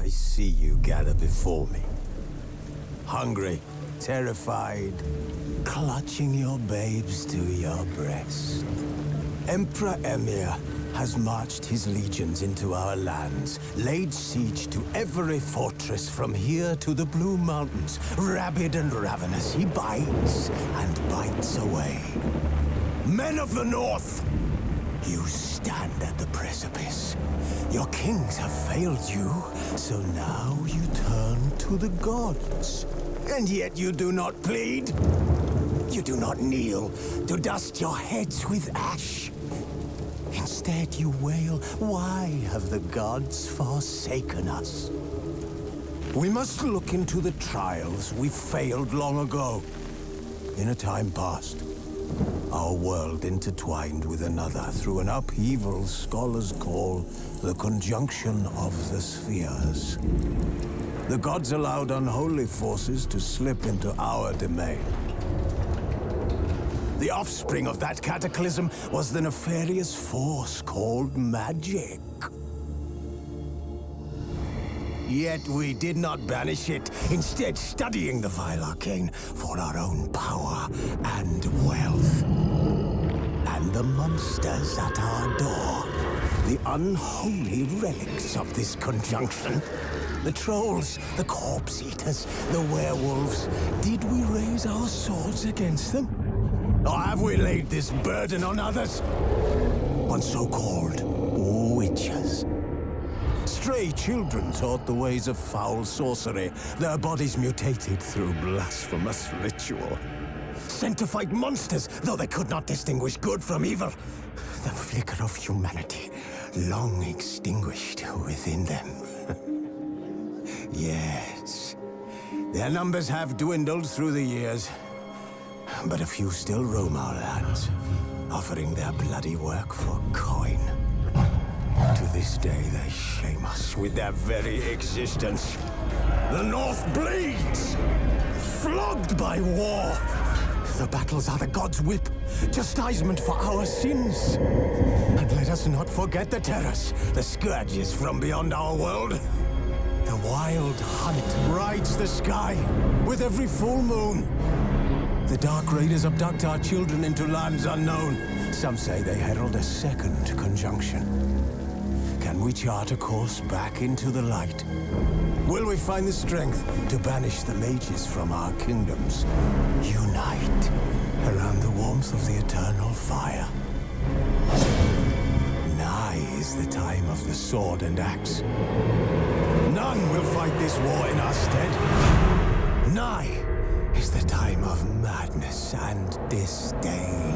I see you gather before me. Hungry, terrified, clutching your babes to your breast. Emperor Emir has marched his legions into our lands, laid siege to every fortress from here to the Blue Mountains. Rabid and ravenous, he bites and bites away. Men of the North, you stand at the precipice. Your kings have failed you, so now you turn to the gods. And yet you do not plead. You do not kneel to dust your heads with ash. Instead you wail, why have the gods forsaken us? We must look into the trials we failed long ago. In a time past, our world intertwined with another through an upheaval scholars call the conjunction of the spheres. The gods allowed unholy forces to slip into our domain. The offspring of that cataclysm was the nefarious force called magic. Yet we did not banish it, instead studying the vile arcane for our own power and wealth. And the monsters at our door, the unholy relics of this conjunction. The trolls, the corpse eaters, the werewolves. Did we raise our swords against them? Or have we laid this burden on others? On so-called witches. Stray children taught the ways of foul sorcery, their bodies mutated through blasphemous ritual. Sent to fight monsters, though they could not distinguish good from evil. The flicker of humanity, long extinguished within them. Yes, their numbers have dwindled through the years, but a few still roam our lands, offering their bloody work for coin. To this day, they shame us with their very existence. The North bleeds, flogged by war. The battles are the gods' whip, chastisement for our sins. And let us not forget the terrors, the scourges from beyond our world. The wild hunt rides the sky with every full moon. The Dark Raiders abduct our children into lands unknown. Some say they herald a second conjunction. Can we chart a course back into the light? Will we find the strength to banish the mages from our kingdoms? Unite around the warmth of the eternal fire. Nigh is the time of the sword and axe. None will fight this war in our stead. Nigh is the time of madness and disdain.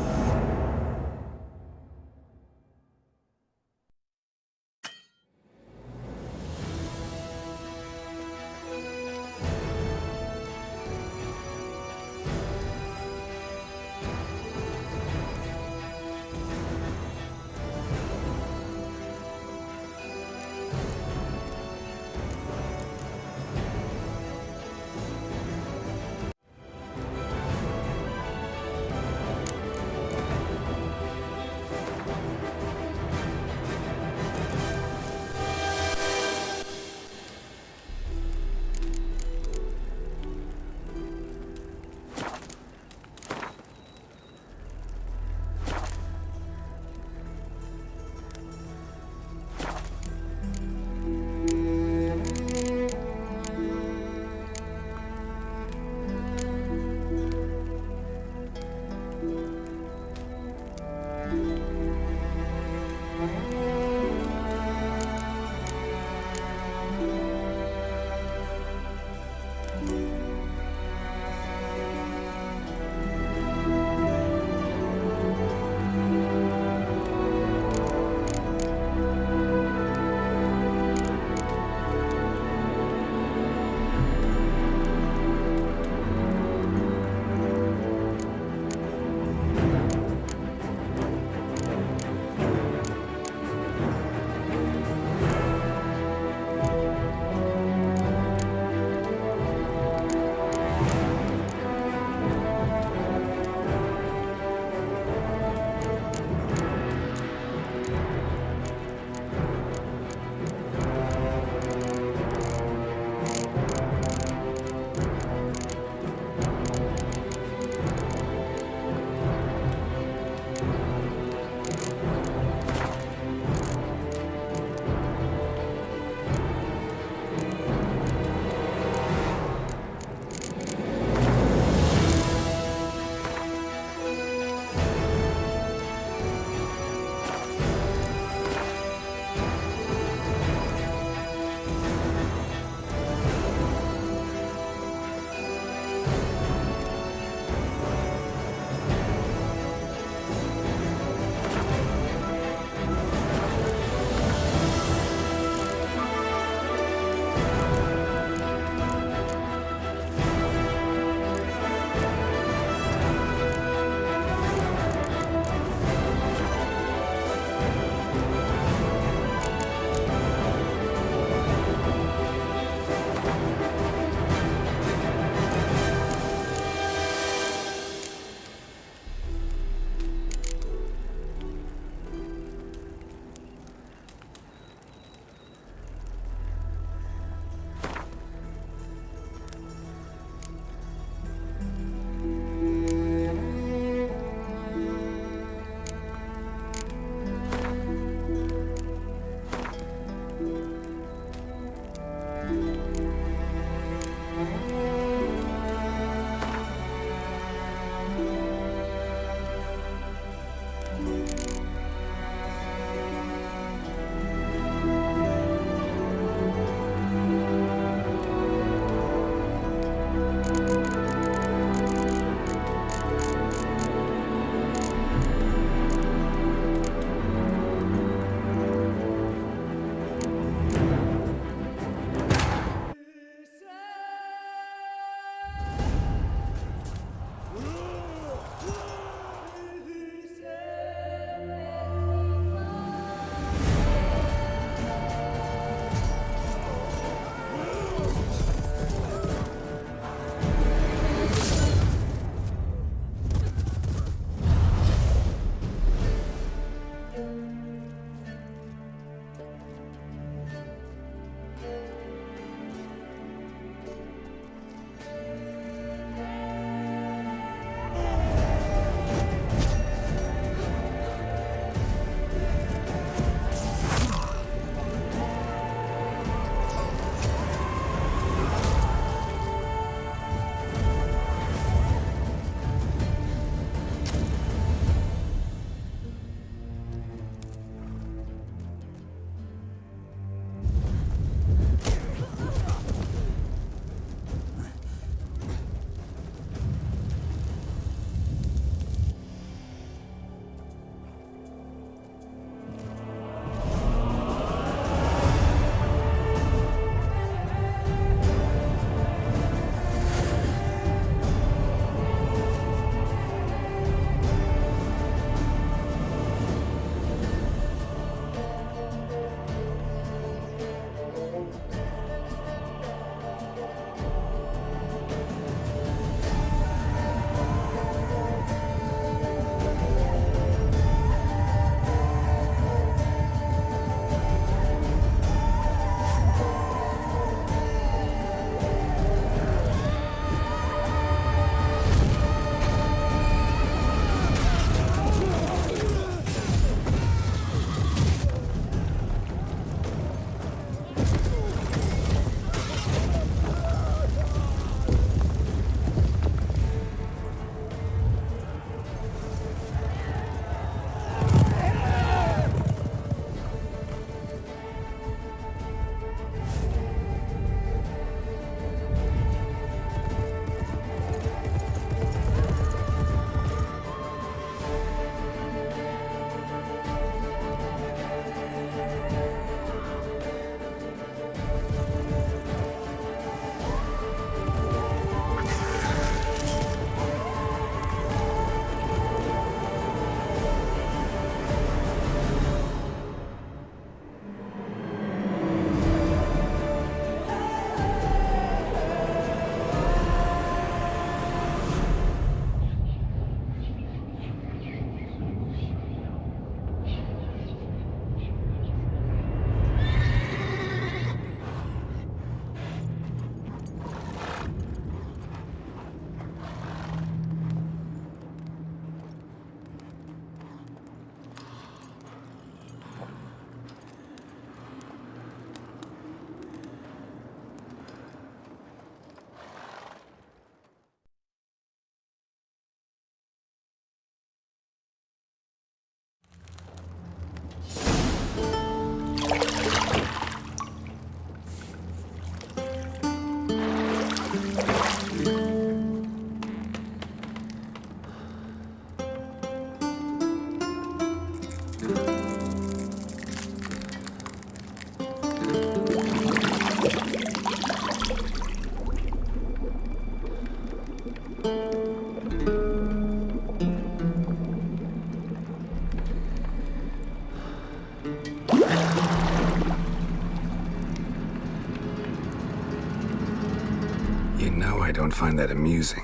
don't find that amusing.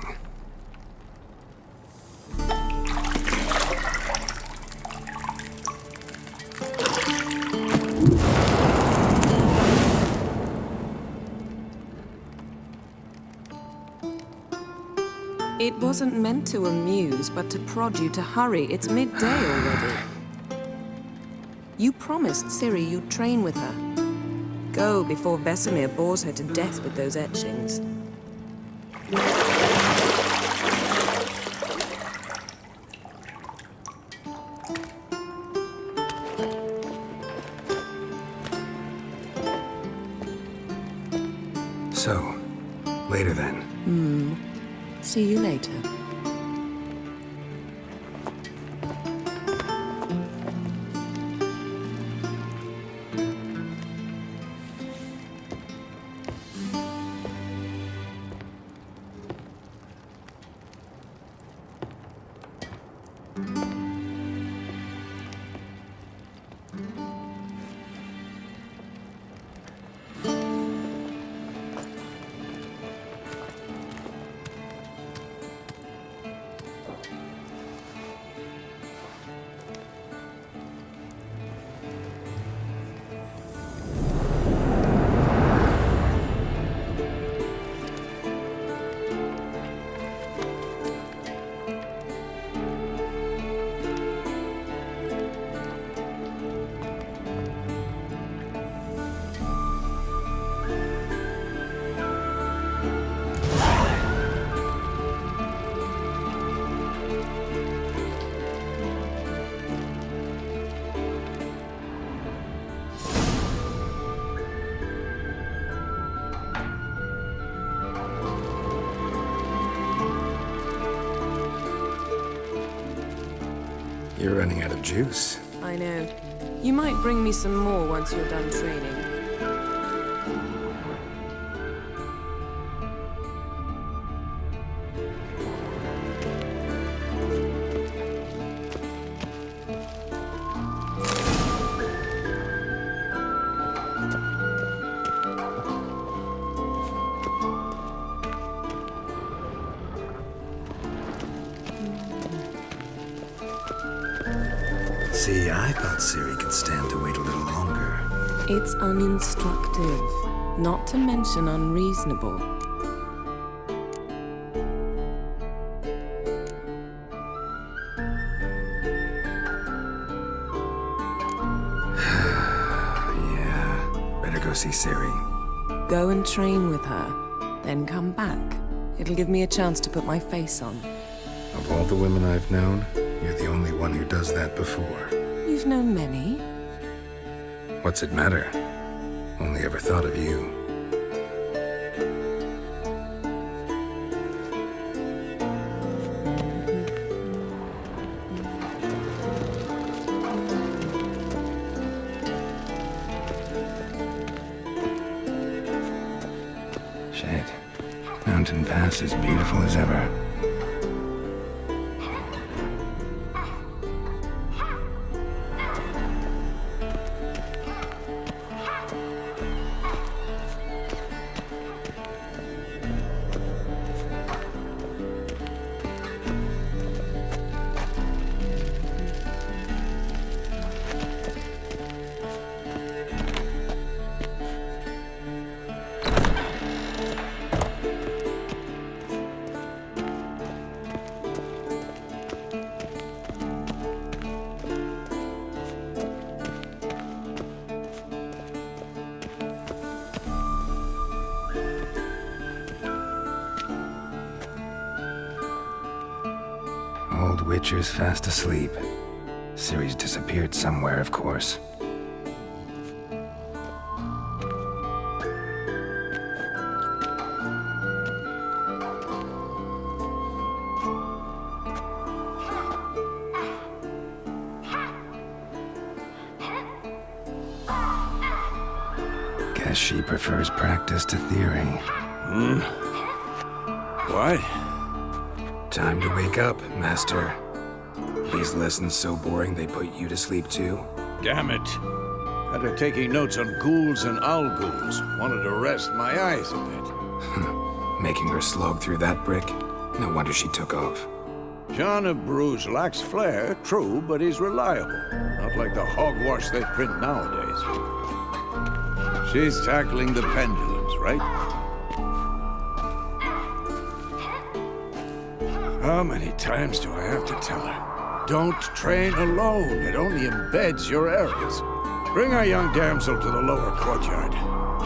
It wasn't meant to amuse, but to prod you to hurry. It's midday already. You promised Ciri you'd train with her. Go before Vesemir bores her to death with those etchings. So, later then. See you later. You're running out of juice. I know. You might bring me some more once you're done training. See, I thought Ciri could stand to wait a little longer. It's uninstructive, not to mention unreasonable. Yeah, better go see Ciri. Go and train with her, then come back. It'll give me a chance to put my face on. Of all the women I've known, you're the only one who does that before. You've known many. What's it matter? Only ever thought of you. Shit. Mountain Pass is beautiful as ever. Old Witcher's fast asleep. Ciri's disappeared somewhere, of course. Guess she prefers practice to theory. What? Time to wake up, Master. These lessons so boring they put you to sleep too? Damn it. After taking notes on ghouls and owl ghouls, wanted to rest my eyes a bit. Making her slog through that brick? No wonder she took off. John of Bruges lacks flair, true, but he's reliable. Not like the hogwash they print nowadays. She's tackling the pendulums, right? How many times do I have to tell her? Don't train alone. It only embeds your errors. Bring our young damsel to the lower courtyard.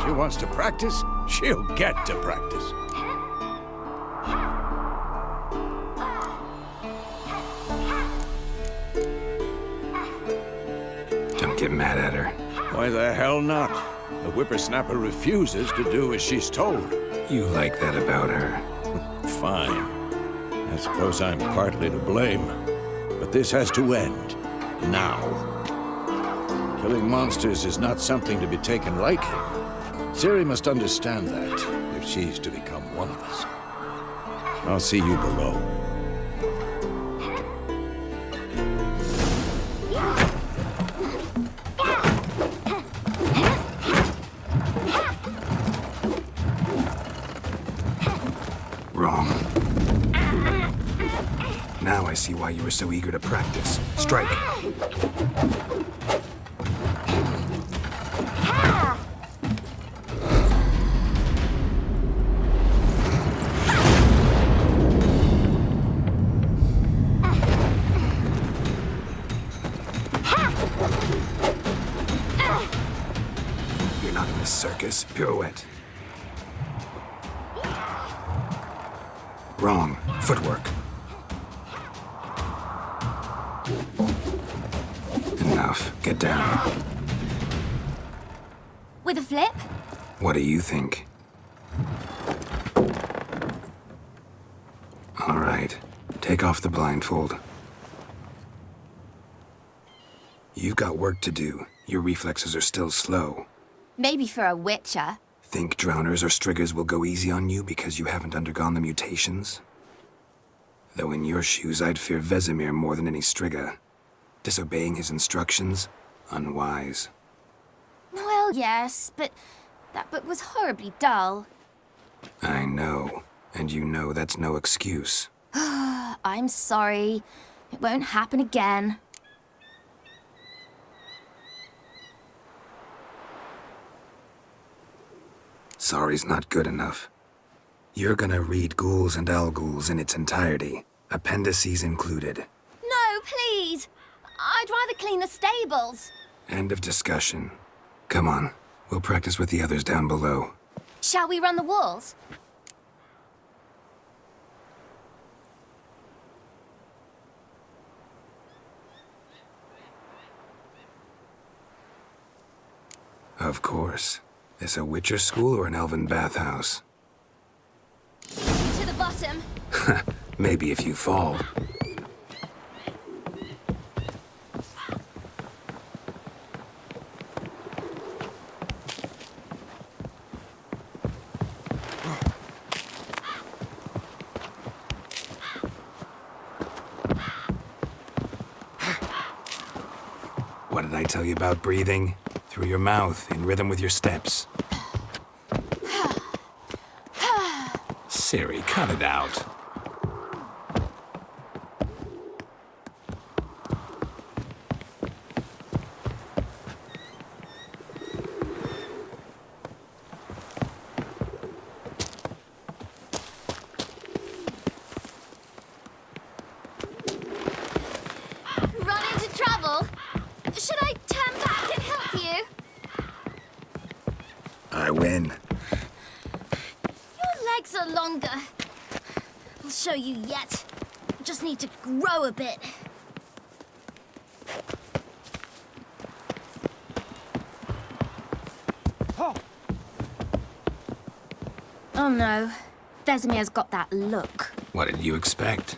She wants to practice, she'll get to practice. Don't get mad at her. Why the hell not? The whippersnapper refuses to do as she's told. You like that about her. Fine. I suppose I'm partly to blame. But this has to end. Now. Killing monsters is not something to be taken lightly. Ciri must understand that, if she's to become one of us. I'll see you below. Wrong. Now I see why you were so eager to practice. Strike. You're not in this circus. Pirouette. Wrong. Footwork. Enough. Get down. With a flip? What do you think? All right. Take off the blindfold. You've got work to do. Your reflexes are still slow. Maybe for a witcher. Think drowners or striggers will go easy on you because you haven't undergone the mutations? Though in your shoes, I'd fear Vesemir more than any strigger. Disobeying his instructions? Unwise. Well, yes, but that book was horribly dull. I know. And you know that's no excuse. I'm sorry. It won't happen again. Sorry's not good enough. You're gonna read Ghouls and Al-Ghouls in its entirety, appendices included. No, please! I'd rather clean the stables. End of discussion. Come on, we'll practice with the others down below. Shall we run the walls? Of course. This a Witcher school or an elven bathhouse? To the bottom. Maybe if you fall. What did I tell you about breathing? Through your mouth, in rhythm with your steps. Ciri, cut it out. Run into trouble? Should I turn back and help you? I win. Your legs are longer. I'll show you yet. Just need to grow a bit. Oh no. Vesemir's got that look. What did you expect?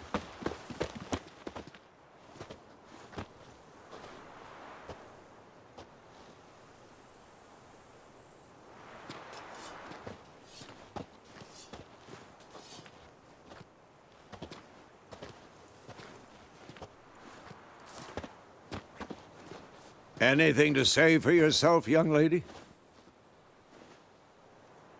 Anything to say for yourself, young lady?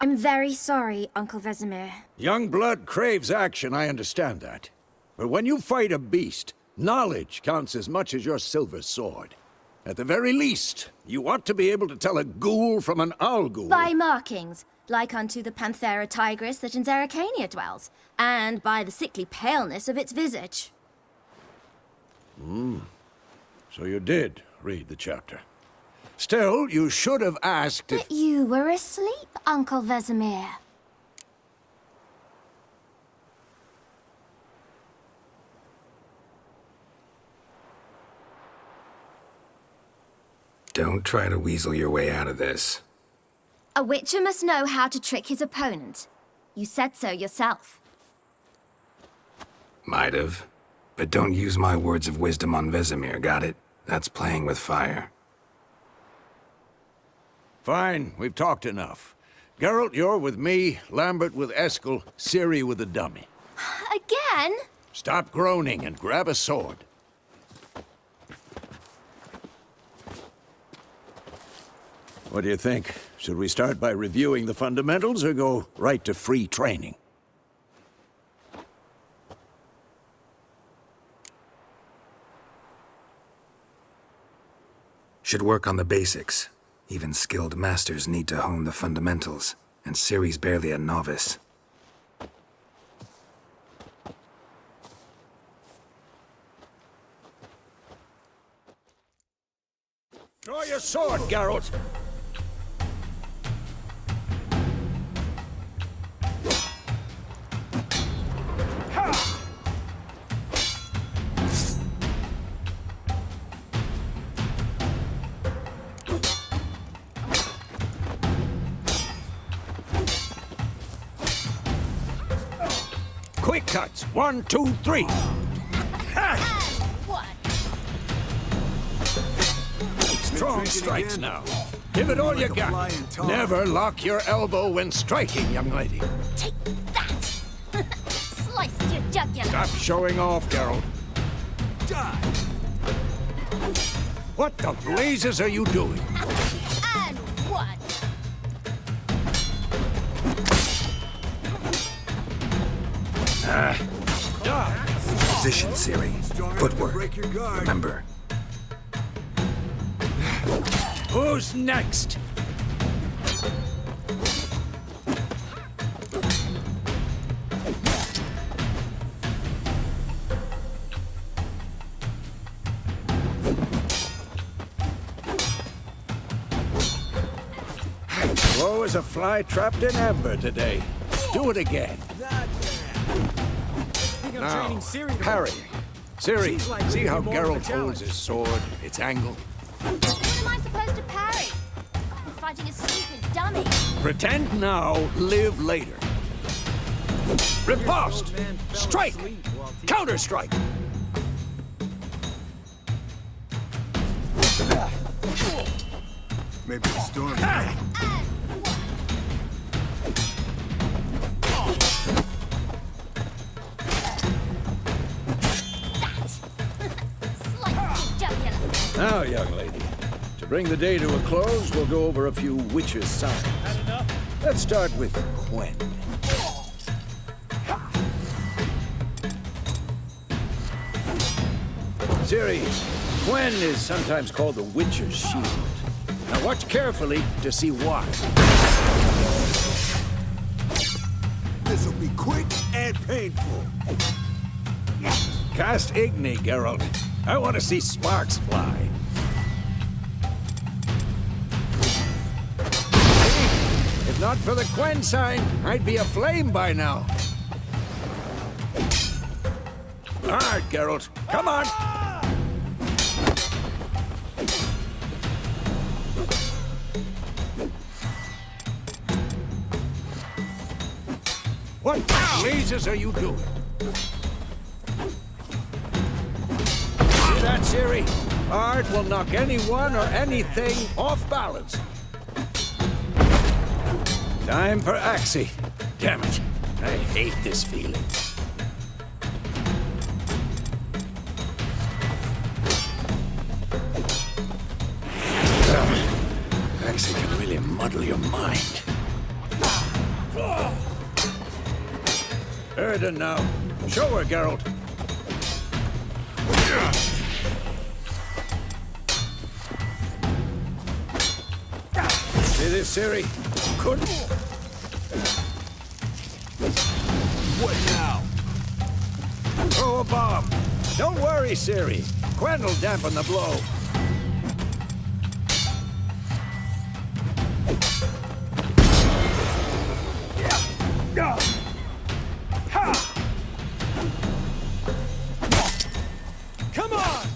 I'm very sorry, Uncle Vesemir. Young blood craves action, I understand that. But when you fight a beast, knowledge counts as much as your silver sword. At the very least, you ought to be able to tell a ghoul from an owl ghoul. By markings, like unto the Panthera tigris that in Zeracania dwells, and by the sickly paleness of its visage. So you did read the chapter. Still, you should have asked if... But you were asleep, Uncle Vesemir. Don't try to weasel your way out of this. A witcher must know how to trick his opponent. You said so yourself. Might have. But don't use my words of wisdom on Vesemir, got it? That's playing with fire. Fine, we've talked enough. Geralt, you're with me, Lambert with Eskel, Ciri with the dummy. Again? Stop groaning and grab a sword. What do you think? Should we start by reviewing the fundamentals or go right to free training? Should work on the basics. Even skilled masters need to hone the fundamentals, and Ciri's barely a novice. Draw your sword, Geralt! Quick cuts! 1, 2, 3! What? Strong strikes now. Give it all you got. Never lock your elbow when striking, young lady. Take that! Sliced your jugular. Stop showing off, Geralt. What the blazes are you doing? And what? Position, Ciri. Footwork. Remember. Who's next? Slow as a fly trapped in amber today. Do it again. Now, parrying. Ciri, see how Geralt holds his sword, its angle? What am I supposed to parry? I'm fighting a stupid dummy. Pretend now, live later. Riposte! Strike! Counter-strike! Maybe the storm. Now, young lady, to bring the day to a close, we'll go over a few witches' signs. Let's start with Quen. Ciri, Quen is sometimes called the witch's shield. Now watch carefully to see why. This'll be quick and painful. Cast Igni, Geralt. I want to see sparks fly. If not for the Quen sign, I'd be aflame by now. All right, Geralt, come on! What blazes are you doing? See that, Ciri? Art will knock anyone or anything off balance. Time for Axie. Damn it, I hate this feeling. Axie can really muddle your mind. Erden now. Show her, Geralt. See this, Ciri? Couldn't. What now? Throw a bomb. Don't worry, Ciri. Quen will dampen the blow. Come on!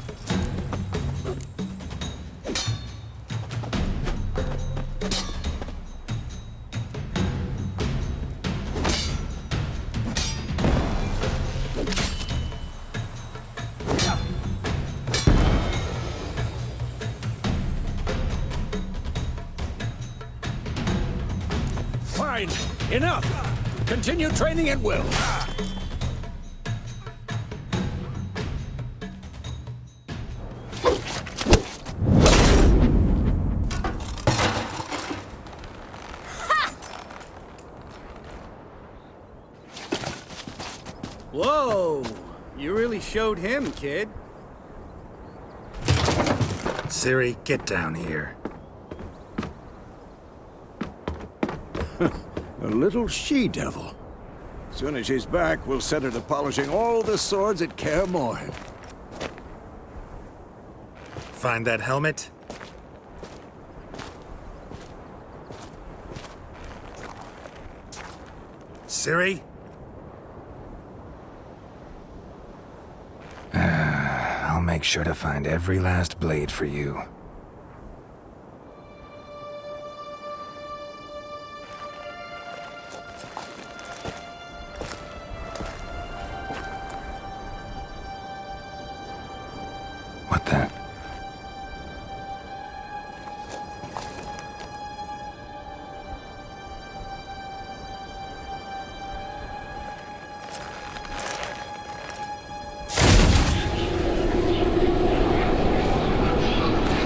Fine. Enough. Continue training at will. Whoa! You really showed him, kid. Ciri, get down here. A little she-devil. Soon as she's back, we'll set her to polishing all the swords at Kaer Morhen. Find that helmet? Ciri? I'll make sure to find every last blade for you. What the?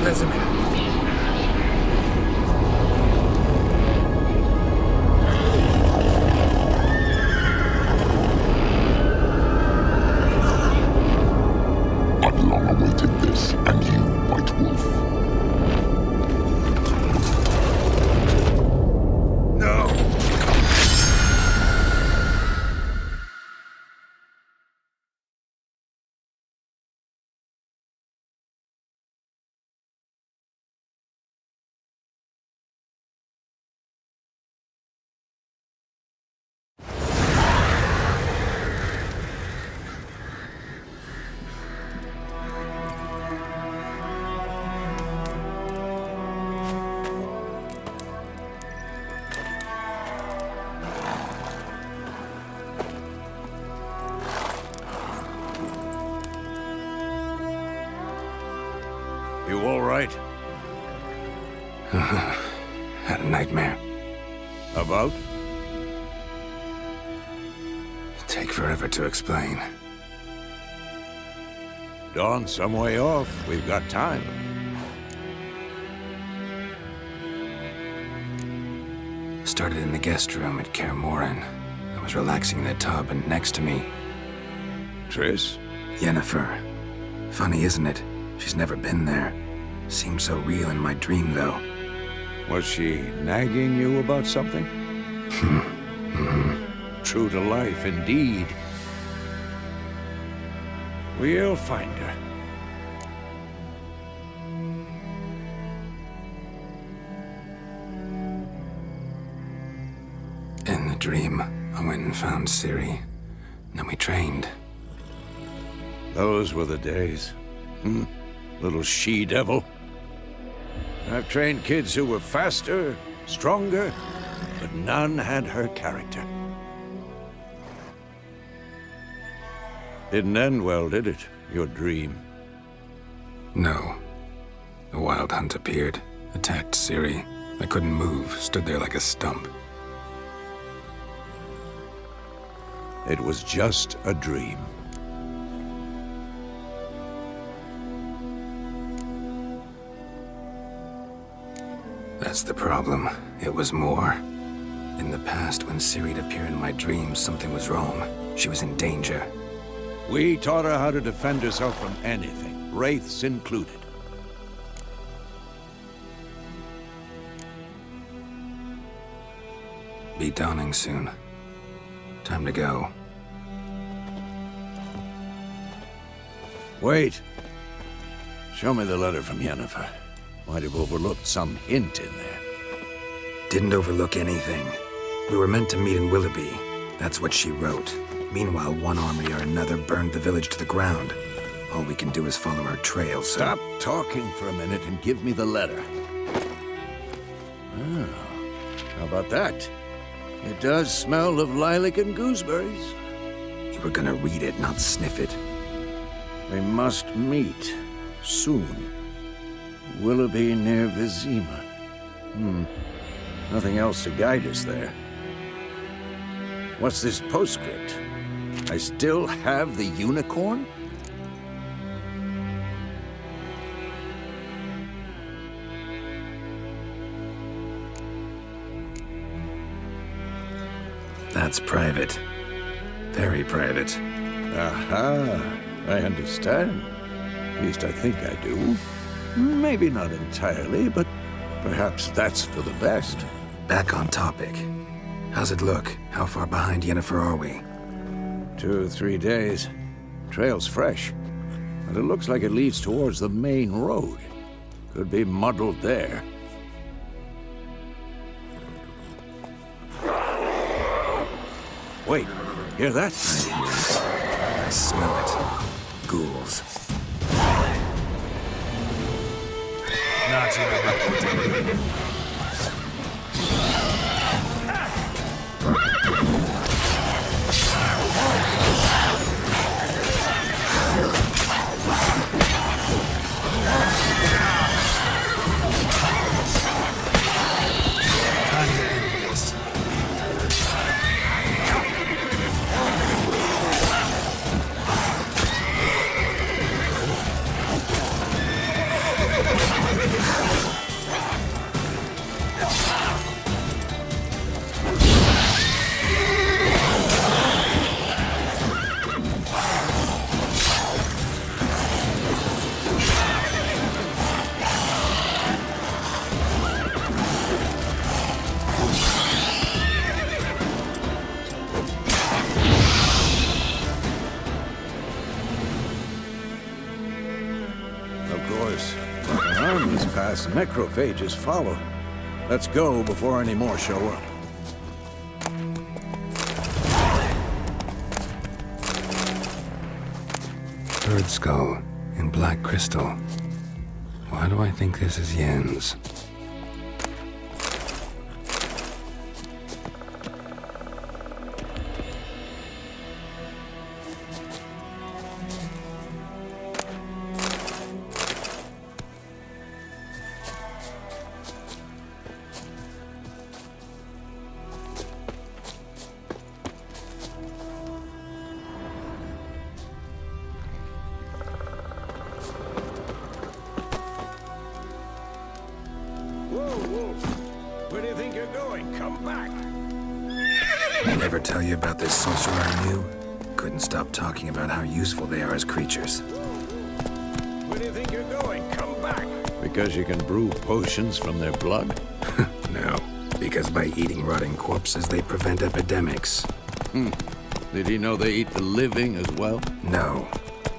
Resume. I've long awaited this, and you, White Wolf. No! You all right? Had a nightmare. About? Take forever to explain. Dawn's some way off. We've got time. Started in the guest room at Kaer Morhen. I was relaxing in the tub, and next to me, Triss? Yennefer. Funny, isn't it? She's never been there. Seemed so real in my dream, though. Was she nagging you about something? True to life, indeed. We'll find her. In the dream, I went and found Ciri. Then we trained. Those were the days. Little she-devil. I've trained kids who were faster, stronger, but none had her character. Didn't end well, did it? Your dream? No. The Wild Hunt appeared, attacked Ciri. I couldn't move, stood there like a stump. It was just a dream. That's the problem. It was more. In the past, when Ciri'd appear in my dreams, something was wrong. She was in danger. We taught her how to defend herself from anything, wraiths included. Be dawning soon. Time to go. Wait. Show me the letter from Yennefer. Might have overlooked some hint in there. Didn't overlook anything. We were meant to meet in Willoughby. That's what she wrote. Meanwhile, one army or another burned the village to the ground. All we can do is follow her trail, so... Stop talking for a minute and give me the letter. Oh, how about that? It does smell of lilac and gooseberries. You were gonna read it, not sniff it. We must meet. Soon. Willoughby near Vizima. Nothing else to guide us there. What's this postscript? I still have the unicorn? That's private. Very private. Aha, I understand. At least I think I do. Maybe not entirely, but perhaps that's for the best. Back on topic. How's it look? How far behind Yennefer are we? 2 or 3 days. Trail's fresh. But it looks like it leads towards the main road. Could be muddled there. Wait, hear that? I hear it. I smell it. Ghouls. Not your lucky day. Necrophages follow. Let's go before any more show up. Bird skull in black crystal. Why do I think this is Yen's? Where do you think you're going? Come back! Ever tell you about this sorcerer I knew? Couldn't stop talking about how useful they are as creatures. Where do you think you're going? Come back! Because you can brew potions from their blood? No, because by eating rotting corpses, they prevent epidemics. Did he know they eat the living as well? No.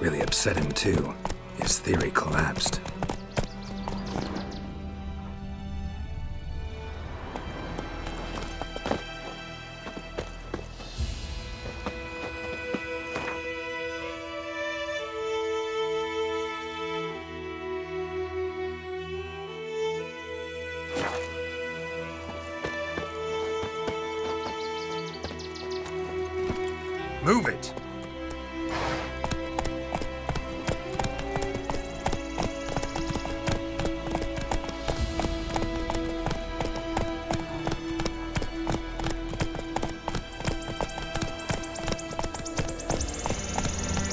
Really upset him, too. His theory collapsed. Move it!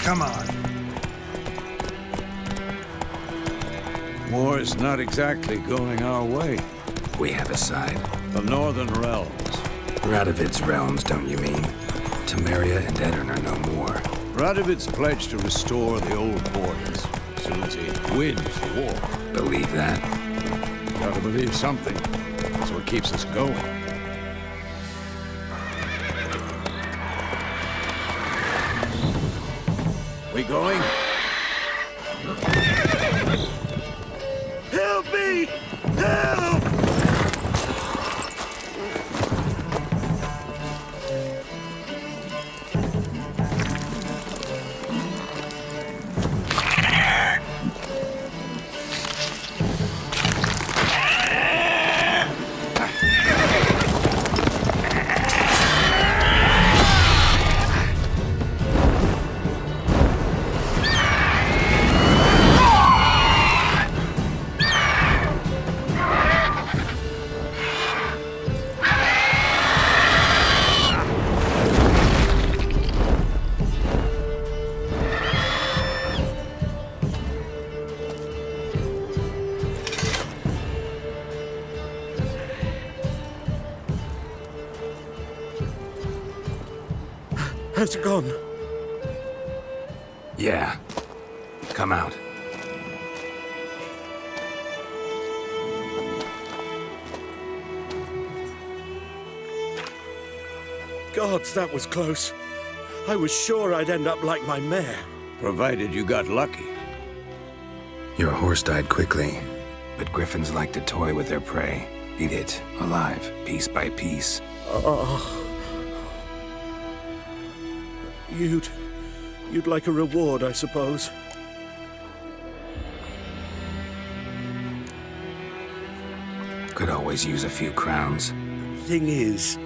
Come on. War's not exactly going our way. We have a side. The Northern Realms. Radovid's realms, don't you mean? Temeria and Edirn are no more. Radovid's pledged to restore the old borders as soon as he wins the war. Believe that? Gotta believe something. That's what keeps us going. We going? Help me! Help! Has it gone? Yeah. Come out. Gods, that was close. I was sure I'd end up like my mare. Provided you got lucky. Your horse died quickly, but griffins like to toy with their prey. Eat it, alive, piece by piece. You'd like a reward, I suppose. Could always use a few crowns. Thing is,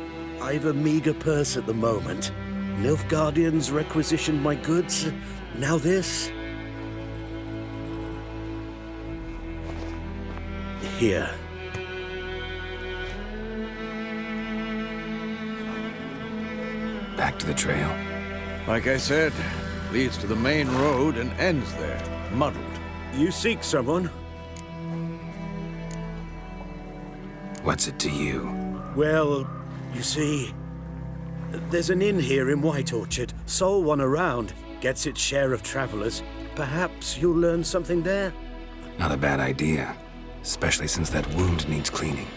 I've a meager purse at the moment. Nilfgaardians requisitioned my goods. Now this. Here. Back to the trail. Like I said, leads to the main road and ends there, muddled. You seek someone? What's it to you? Well, you see, there's an inn here in White Orchard. Sole one around. Gets its share of travelers. Perhaps you'll learn something there? Not a bad idea. Especially since that wound needs cleaning.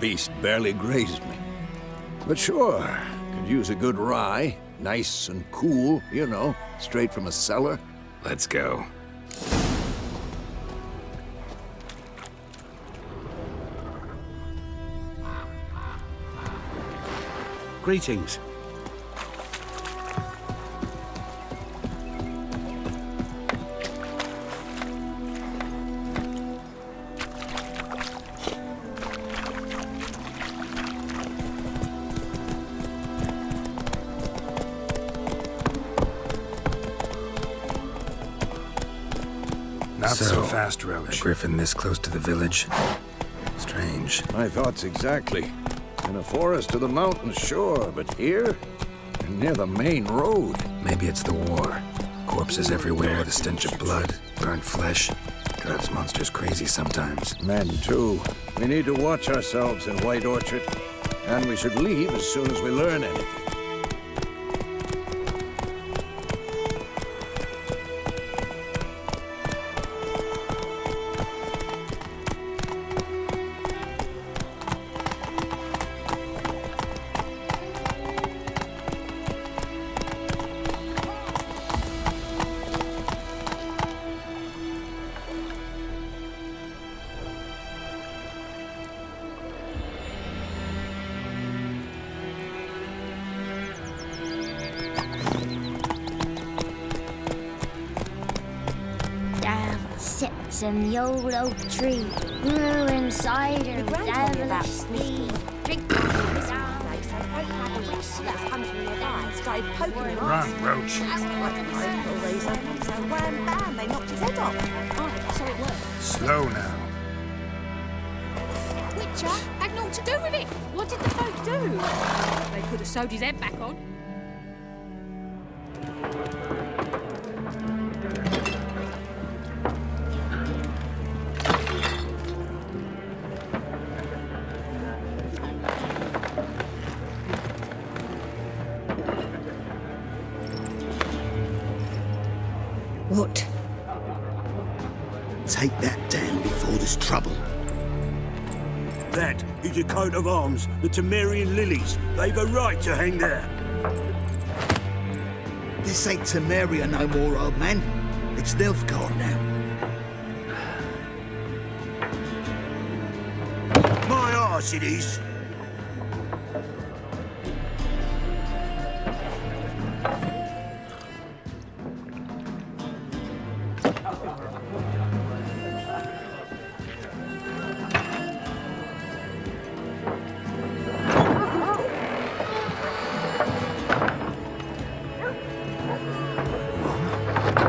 Beast barely grazed me. But sure, could use a good rye. Nice and cool, you know, straight from a cellar. Let's go. Greetings. Not so fast, Roach. A griffin this close to the village? Strange. My thoughts exactly. In a forest to the mountains, sure, but here? And near the main road. Maybe it's the war. Corpses everywhere, the stench of blood, burnt flesh. Drives monsters crazy sometimes. Men, too. We need to watch ourselves in White Orchard. And we should leave as soon as we learn anything. Sits in the old oak tree, brewing cider with devilish speed. Drink this started poking him off. Run, Roach. So wham bam, they knocked his head off. Oh, so it worked. Slow now. Witcher had naught to do with it. What did the folk do? They could have sewed his head back on. What? Take that down before there's trouble. That is a coat of arms, the Temerian lilies. They've a right to hang there. This ain't Temeria no more, old man. It's Nilfgaard now. My arse it is.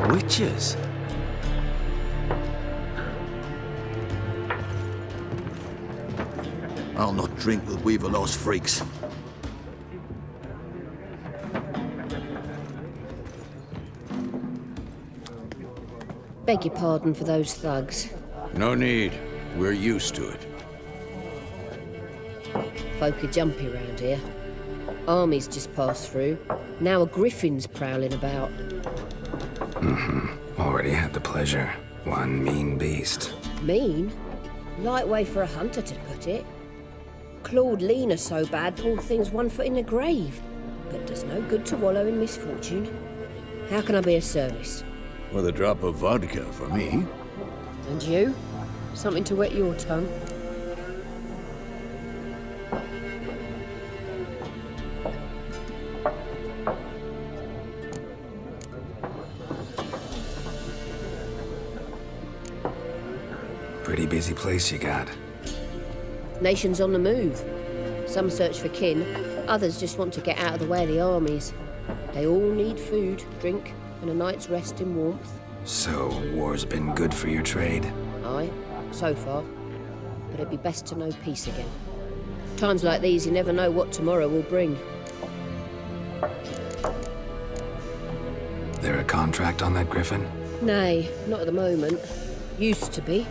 Witches? I'll not drink with Weaverlost freaks. Beg your pardon for those thugs. No need. We're used to it. Folk are jumpy round here. Armies just passed through. Now a griffin's prowling about. Already had the pleasure. One mean beast. Mean? Light way for a hunter to put it. Clawed Lena so bad, poor thing's 1 foot in the grave. But does no good to wallow in misfortune. How can I be of service? With a drop of vodka for me. And you? Something to wet your tongue? Pretty busy place you got. Nations on the move. Some search for kin, others just want to get out of the way of the armies. They all need food, drink, and a night's rest in warmth. So, war's been good for your trade? Aye, so far. But it'd be best to know peace again. Times like these, you never know what tomorrow will bring. There a contract on that griffin? Nay, not at the moment. Used to be.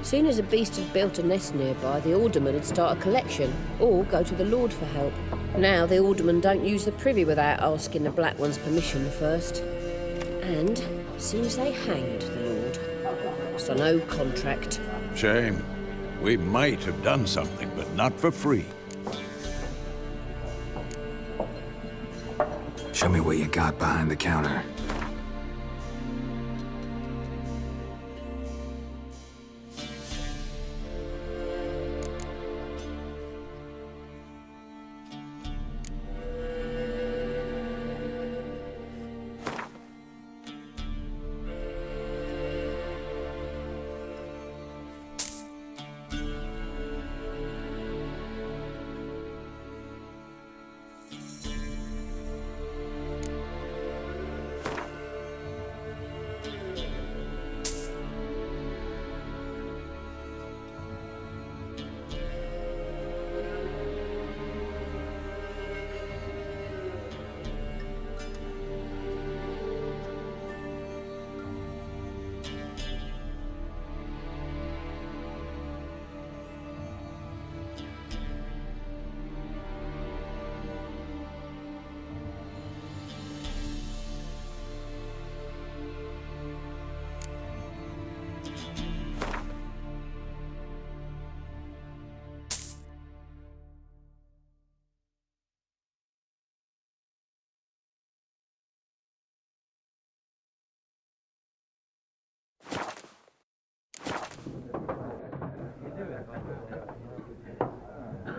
Soon as a beast had built a nest nearby, the alderman would start a collection, or go to the Lord for help. Now the aldermen don't use the privy without asking the Black One's permission first. And seems they hanged the Lord. So no contract. Shame. We might have done something, but not for free. Show me what you got behind the counter.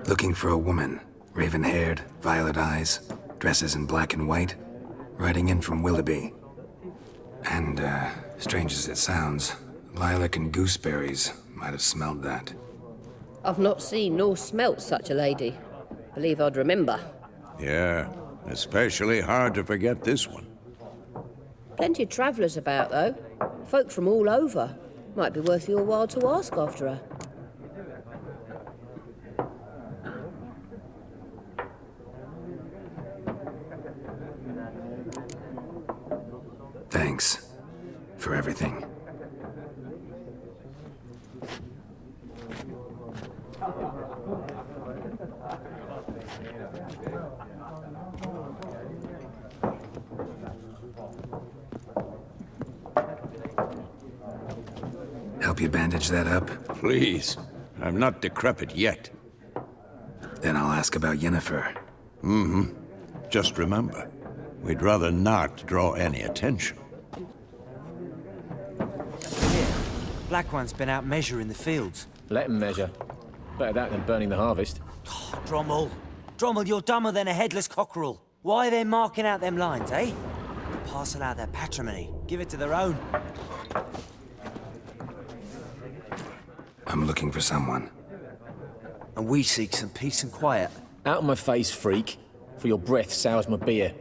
Looking for a woman. Raven-haired, violet eyes, dresses in black and white, riding in from Willoughby. And, strange as it sounds, lilac and gooseberries might have smelled that. I've not seen nor smelt such a lady. Believe I'd remember. Yeah, especially hard to forget this one. Plenty of travellers about, though. Folk from all over. Might be worth your while to ask after her. Thanks for everything. help you bandage that up? Please. I'm not decrepit yet. Then I'll ask about Yennefer. Just remember, we'd rather not draw any attention. Black One's been out measuring the fields. Let him measure. Better that than burning the harvest. Drommel. Drommel, you're dumber than a headless cockerel. Why are they marking out them lines, eh? Parcel out their patrimony. Give it to their own. I'm looking for someone. And we seek some peace and quiet. Out of my face, freak. For your breath sours my beer.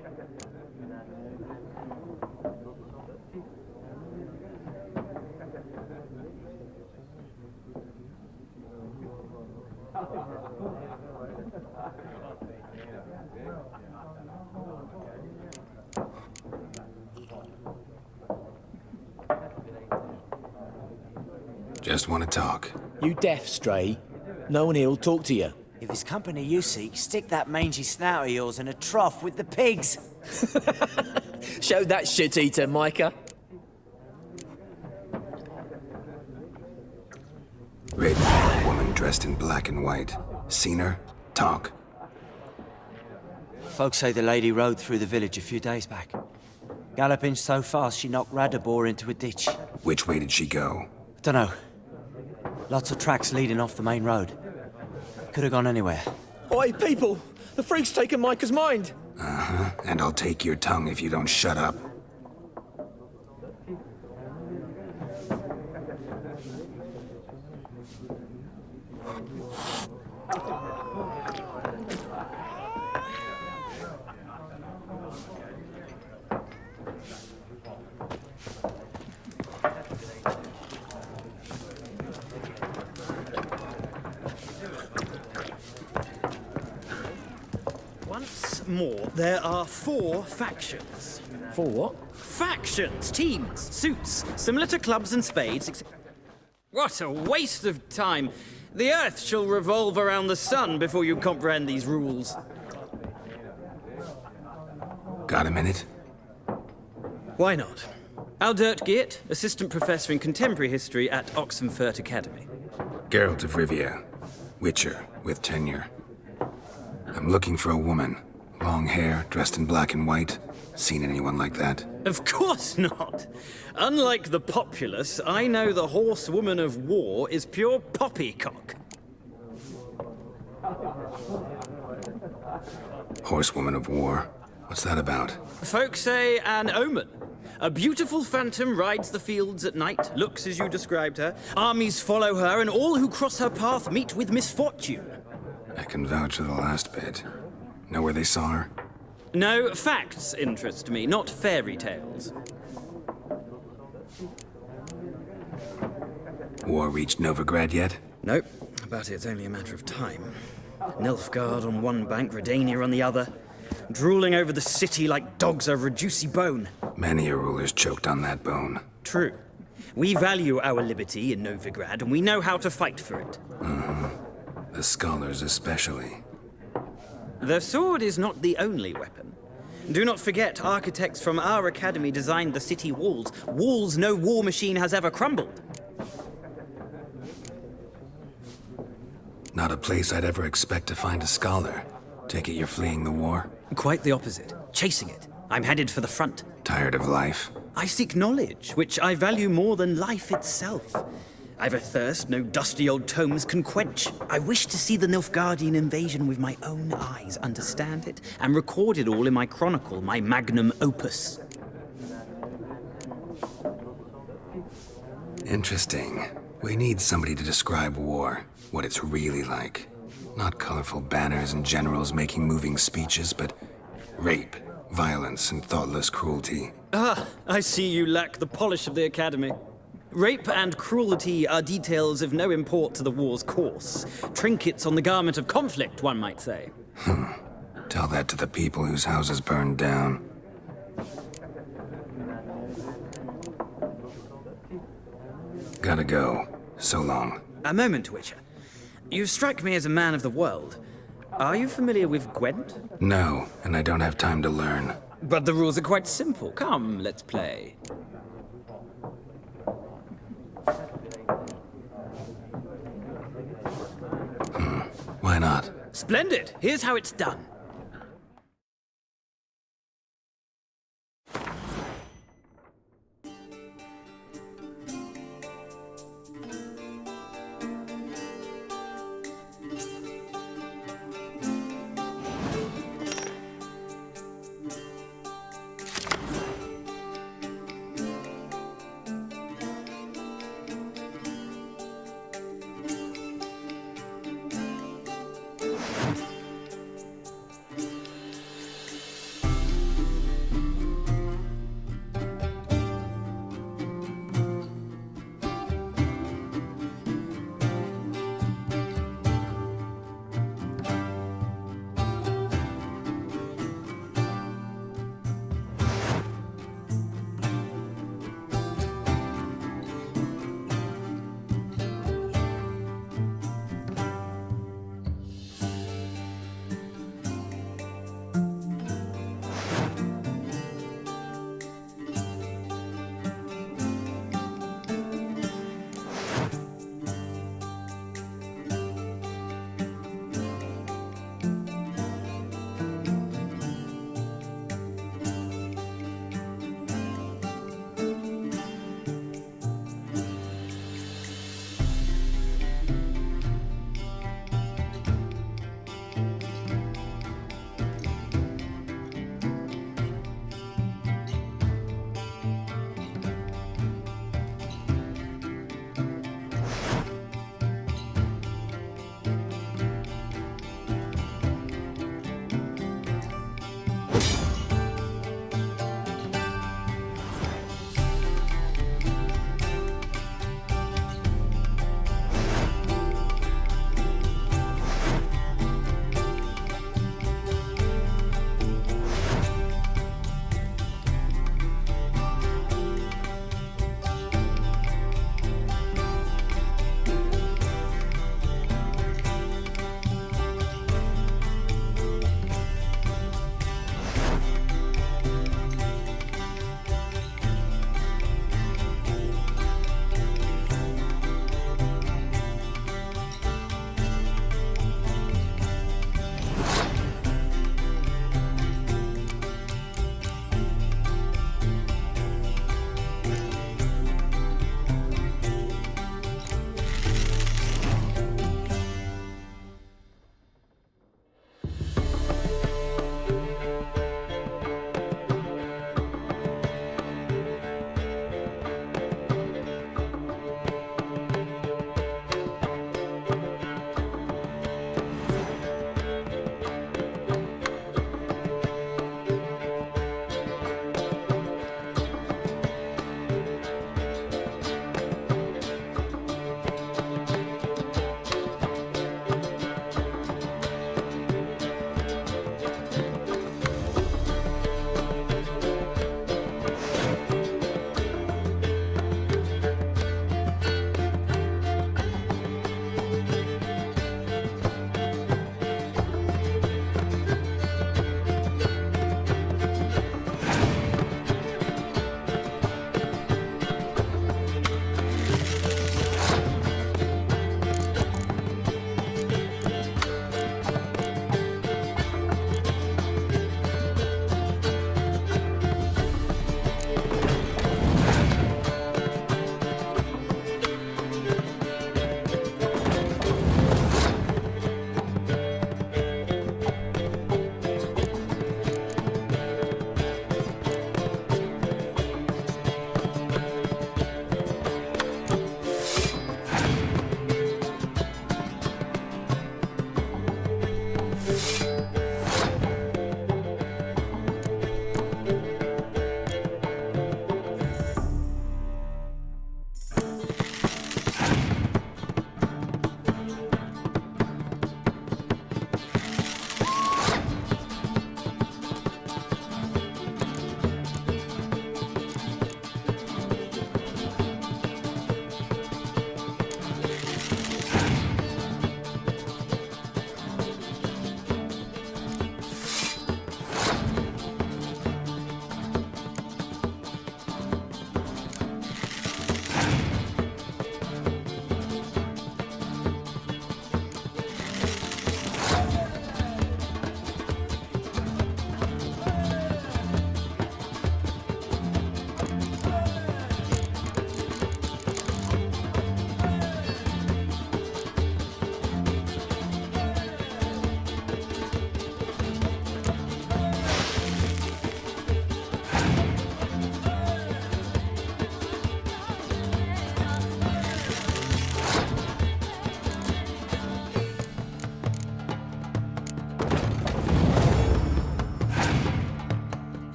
Just want to talk. You deaf, Stray? No one here'll talk to you. If it's company you seek, stick that mangy snout of yours in a trough with the pigs. Show that shit-eater, Micah. Red woman dressed in black and white. Seen her? Talk. Folks say the lady rode through the village a few days back. Galloping so fast she knocked Radabor into a ditch. Which way did she go? Dunno. Lots of tracks leading off the main road. Could have gone anywhere. Oi, people! The freak's taken Micah's mind! Uh-huh. And I'll take your tongue if you don't shut up. More, there are 4 factions. 4 what? Factions, teams, suits, similar to clubs and spades. What a waste of time. The Earth shall revolve around the sun before you comprehend these rules. Got a minute? Why not? Aldert Geert, Assistant Professor in Contemporary History at Oxenfurt Academy. Geralt of Rivia. Witcher, with tenure. I'm looking for a woman. Long hair, dressed in black and white. Seen anyone like that? Of course not. Unlike the populace, I know the horsewoman of war is pure poppycock. Horsewoman of war? What's that about? Folks say an omen. A beautiful phantom rides the fields at night, looks as you described her. Armies follow her, and all who cross her path meet with misfortune. I can vouch for the last bit. Know where they saw her? No, facts interest me, not fairy tales. War reached Novigrad yet? Nope, but it's only a matter of time. Nilfgaard on one bank, Redania on the other. Drooling over the city like dogs over a juicy bone. Many a ruler's choked on that bone. True. We value our liberty in Novigrad, and we know how to fight for it. The scholars especially. The sword is not the only weapon. Do not forget, architects from our academy designed the city walls. Walls no war machine has ever crumbled. Not a place I'd ever expect to find a scholar. Take it you're fleeing the war? Quite the opposite. Chasing it. I'm headed for the front. Tired of life? I seek knowledge, which I value more than life itself. I've a thirst no dusty old tomes can quench. I wish to see the Nilfgaardian invasion with my own eyes, understand it, and record it all in my chronicle, my magnum opus. Interesting. We need somebody to describe war, what it's really like. Not colorful banners and generals making moving speeches, but rape, violence, and thoughtless cruelty. Ah, I see you lack the polish of the academy. Rape and cruelty are details of no import to the war's course. Trinkets on the garment of conflict, one might say. Tell that to the people whose houses burned down. Gotta go. So long. A moment, Witcher. You strike me as a man of the world. Are you familiar with Gwent? No, and I don't have time to learn. But the rules are quite simple. Come, let's play. not. Splendid! Here's how it's done.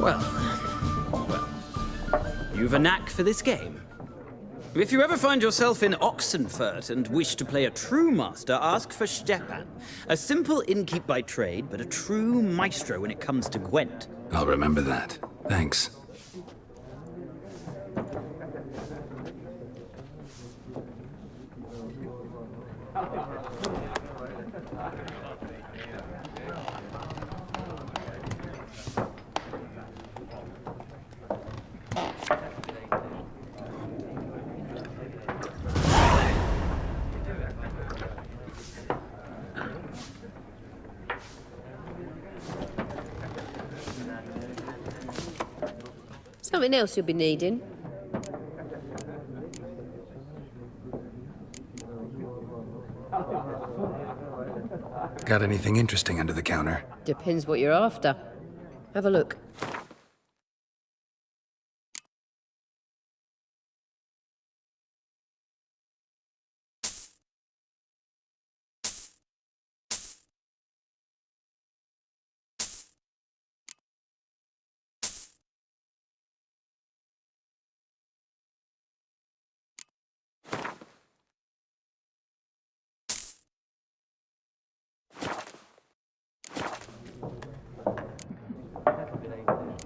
Well, you've a knack for this game. If you ever find yourself in Oxenfurt and wish to play a true master, ask for Stepan. A simple innkeep by trade, but a true maestro when it comes to Gwent. I'll remember that. Thanks. Something else you'll be needing. Got anything interesting under the counter? Depends what you're after. Have a look.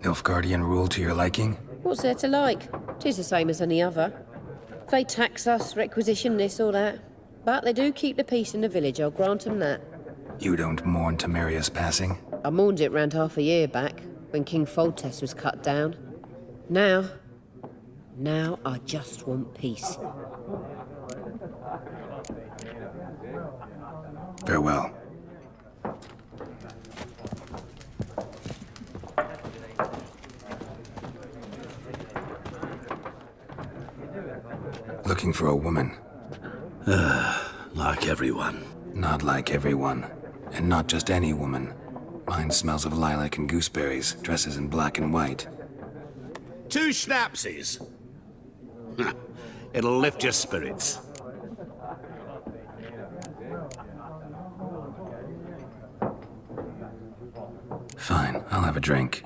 Nilfgaardian rule to your liking? What's there to like? 'Tis the same as any other. They tax us, requisition this or that. But they do keep the peace in the village, I'll grant 'em that. You don't mourn Temeria's passing? I mourned it round half a year back, when King Foltest was cut down. Now I just want peace. Farewell. Looking for a woman. Like everyone. Not like everyone. And not just any woman. Mine smells of lilac and gooseberries, dresses in black and white. 2 schnapsies. It'll lift your spirits. Fine, I'll have a drink.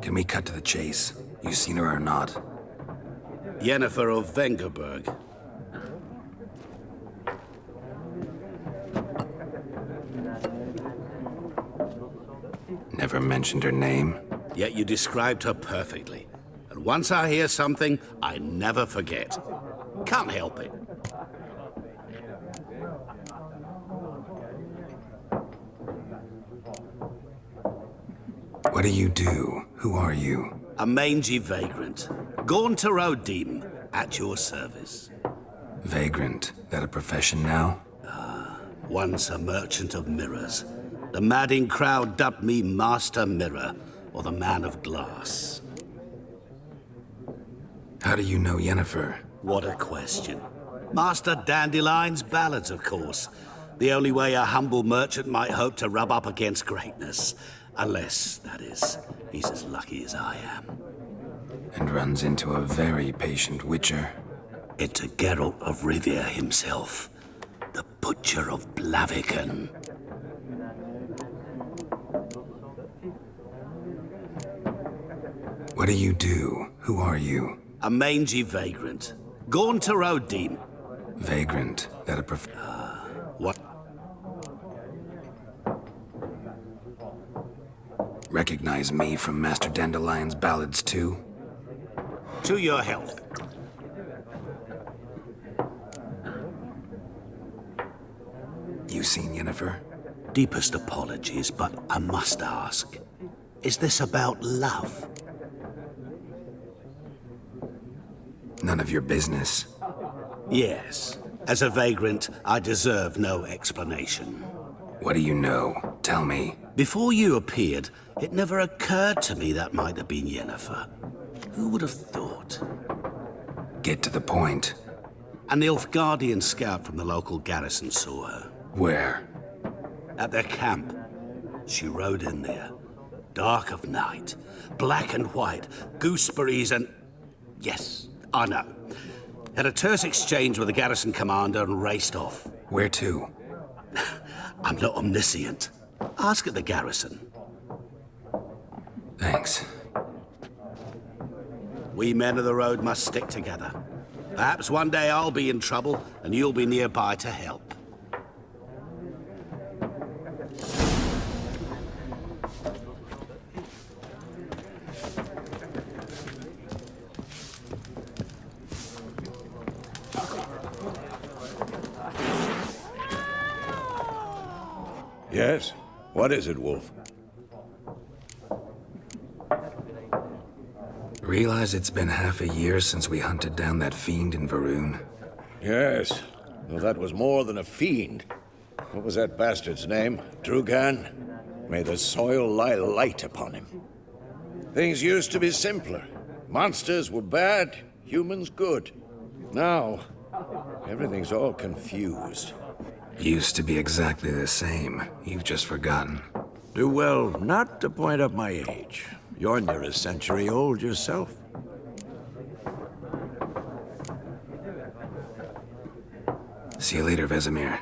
Can we cut to the chase? You seen her or not? Yennefer of Vengerberg. Never mentioned her name. Yet you described her perfectly. And once I hear something, I never forget. Can't help it. What do you do? Who are you? A mangy vagrant. Gone to Rodim, at your service. Vagrant. That a profession now? Once a merchant of mirrors. The madding crowd dubbed me Master Mirror, or the Man of Glass. How do you know Yennefer? What a question. Master Dandelion's ballads, of course. The only way a humble merchant might hope to rub up against greatness. Unless, that is, he's as lucky as I am. And runs into a very patient witcher. Into Geralt of Rivia himself. The Butcher of Blaviken. What do you do? Who are you? A mangy vagrant. Gone to Rodim. Vagrant. That a What? Recognize me from Master Dandelion's ballads, too? To your health. You seen Yennefer? Deepest apologies, but I must ask. Is this about love? None of your business. Yes. As a vagrant, I deserve no explanation. What do you know? Tell me. Before you appeared, it never occurred to me that might have been Yennefer. Who would have thought? Get to the point. An Nilfgaardian scout from the local garrison saw her. Where? At their camp. She rode in there. Dark of night. Black and white. Gooseberries and... Yes, I know. Had a terse exchange with the garrison commander and raced off. Where to? I'm not omniscient. Ask at the garrison. Thanks. We men of the road must stick together. Perhaps one day I'll be in trouble and you'll be nearby to help. Yes? What is it, Wolf? Realize it's been half a year since we hunted down that fiend in Varun? Yes. Well, that was more than a fiend. What was that bastard's name? Drugan? May the soil lie light upon him. Things used to be simpler. Monsters were bad, humans good. Now, everything's all confused. Used to be exactly the same. You've just forgotten. Do well not to point up my age. You're near a century old yourself. See you later, Vesemir.